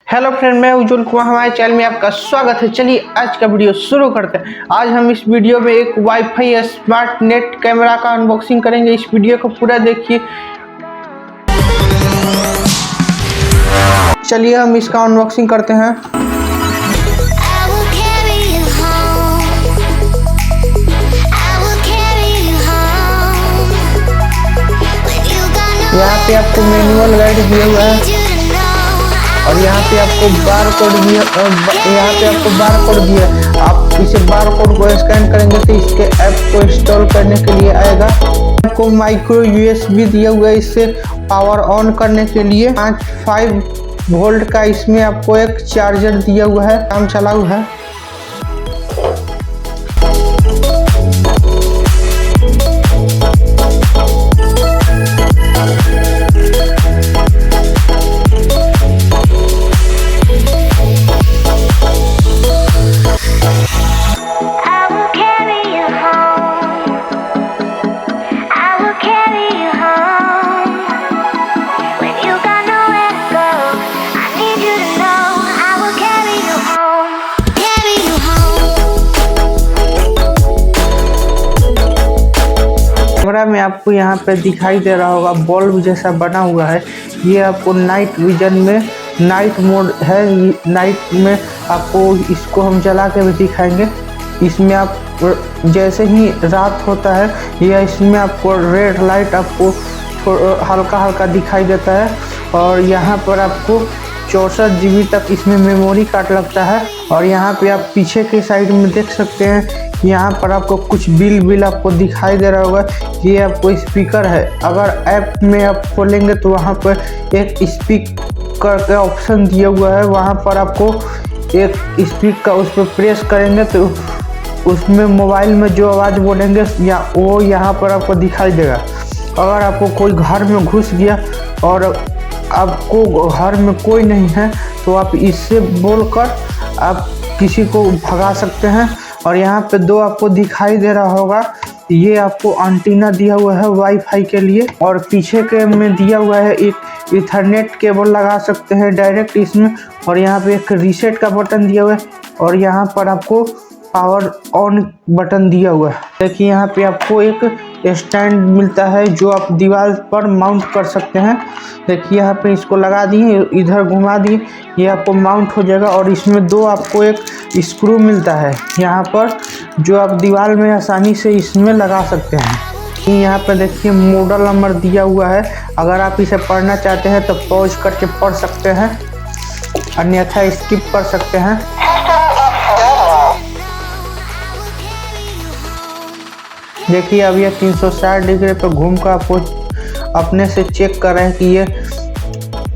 Hello friend, मैं उज्जवल कुमार, हमारे channel में आपका स्वागत है। चलिए आज का वीडियो शुरू करते हैं। आज हम इस वीडियो में एक वाईफाई स्मार्ट नेट कैमरा का अनबॉक्सिंग करेंगे। इस वीडियो को पूरा देखिए। चलिए हम इसका अनबॉक्सिंग करते हैं। यहाँ पे आपको मैनुअल गाइड दिया हुआ है और यहाँ पे आपको बार कोड दिया, आप इसे बार कोड को स्कैन करेंगे तो इसके ऐप को इंस्टॉल करने के लिए आएगा। आपको माइक्रो यूएसबी दिया हुआ है इससे पावर ऑन करने के लिए। 5 वोल्ट का इसमें आपको एक चार्जर दिया हुआ है, काम चलाऊ है। कैमरा में आपको यहाँ पे दिखाई दे रहा होगा बल्ब जैसा बना हुआ है। ये आपको नाइट विजन में नाइट मोड है। नाइट में आपको इसको हम जला के भी दिखाएंगे। इसमें आप जैसे ही रात होता है या इसमें आपको रेड लाइट आपको हल्का हल्का दिखाई देता है। और यहाँ पर आपको 64 GB तक इसमें मेमोरी कार्ड लगता है। और यहाँ पे आप पीछे के साइड में देख सकते हैं, यहाँ पर आपको कुछ बिल आपको दिखाई दे रहा होगा। ये आपको स्पीकर है। अगर ऐप में आप खोलेंगे तो वहाँ पर एक स्पीकर का ऑप्शन दिया हुआ है। वहाँ पर आपको एक स्पीकर, उस पर प्रेस करेंगे तो उसमें मोबाइल में जो आवाज़ बोलेंगे या वो यहाँ पर आपको दिखाई देगा। अगर आपको कोई घर में घुस गया और आपको घर में कोई नहीं है तो आप इससे बोलकर आप किसी को भगा सकते हैं। और यहाँ पे 2 आपको दिखाई दे रहा होगा, ये आपको एंटीना दिया हुआ है वाईफाई के लिए। और पीछे के में दिया हुआ है एक इथरनेट केबल लगा सकते हैं डायरेक्ट इसमें। और यहाँ पे एक रीसेट का बटन दिया हुआ है और यहाँ पर आपको पावर ऑन बटन दिया हुआ है। देखिए यहाँ पे आपको एक स्टैंड मिलता है जो आप दीवार पर माउंट कर सकते हैं। देखिए यहाँ पे इसको लगा दिए, इधर घुमा दिए, ये आपको माउंट हो जाएगा। और इसमें 2 आपको एक स्क्रू मिलता है यहाँ पर जो आप दीवार में आसानी से इसमें लगा सकते हैं। यहाँ पर देखिए मॉडल नंबर दिया हुआ है। अगर आप इसे पढ़ना चाहते हैं तो पॉज करके पढ़ सकते हैं, अन्यथा स्किप कर सकते हैं। देखिए अब ये 360 डिग्री पर घूम कर आपको अपने से चेक कर रहे हैं कि ये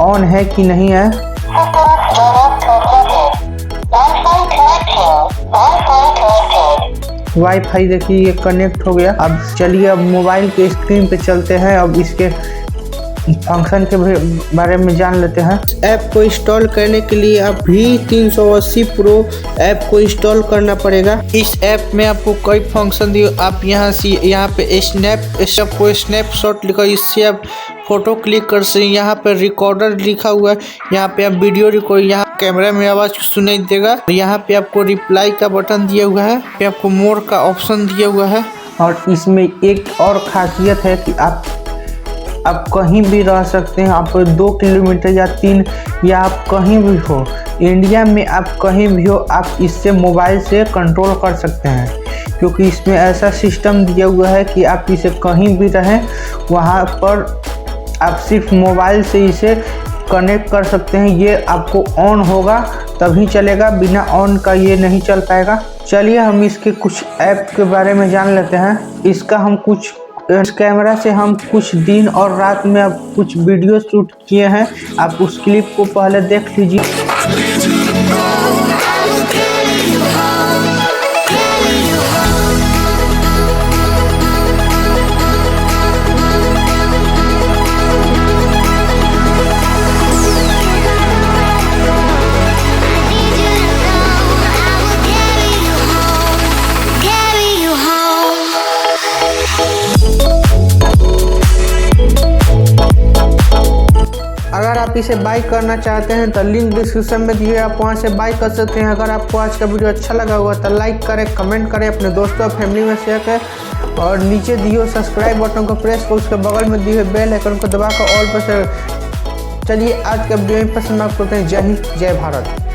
ऑन है कि नहीं है। वाईफाई देखिए ये कनेक्ट हो गया। अब चलिए अब मोबाइल के स्क्रीन पे चलते हैं। अब इसके फंक्शन के बारे में जान लेते हैं। ऐप को इंस्टॉल करने के लिए आप V1017 प्रो ऐप को इंस्टॉल करना पड़ेगा। इस ऐप में आपको कई फंक्शन दिए। आप यहाँ पे स्नैपशॉट लिखा, इससे आप फोटो क्लिक कर सकते हैं। यहाँ पे रिकॉर्डर लिखा हुआ है, यहाँ पे आप वीडियो रिकॉर्ड, यहाँ कैमरा में आवाज़ सुनाई देगा। यहाँ पे आपको रिप्लाई का बटन दिया हुआ है, पे आपको मोर का ऑप्शन दिया हुआ है। और इसमें एक और खासियत है कि आप कहीं भी रह सकते हैं। आप 2 किलोमीटर या 3 या आप कहीं भी हो, इंडिया में आप कहीं भी हो, आप इससे मोबाइल से कंट्रोल कर सकते हैं। क्योंकि इसमें ऐसा सिस्टम दिया हुआ है कि आप इसे कहीं भी रहें वहाँ पर आप सिर्फ मोबाइल से इसे कनेक्ट कर सकते हैं। ये आपको ऑन होगा तभी चलेगा, बिना ऑन का ये नहीं चल पाएगा। चलिए हम इसके कुछ ऐप के बारे में जान लेते हैं। इस कैमरा से हम कुछ दिन और रात में अब कुछ वीडियो शूट किए हैं। आप उस क्लिप को पहले देख लीजिए। आप इसे बाय करना चाहते हैं तो लिंक डिस्क्रिप्शन में दिए, आप वहां से बाय कर सकते हैं। अगर आपको आज का वीडियो अच्छा लगा हुआ तो लाइक करें, कमेंट करें, अपने दोस्तों और फैमिली में शेयर करें और नीचे दिए सब्सक्राइब बटन को प्रेस कर उसके बगल में दिए बेल आइकन को दबाकर ऑल पर। चलिए आज का वीडियो पसंद आप करते हैं। जय हिंद, जय भारत।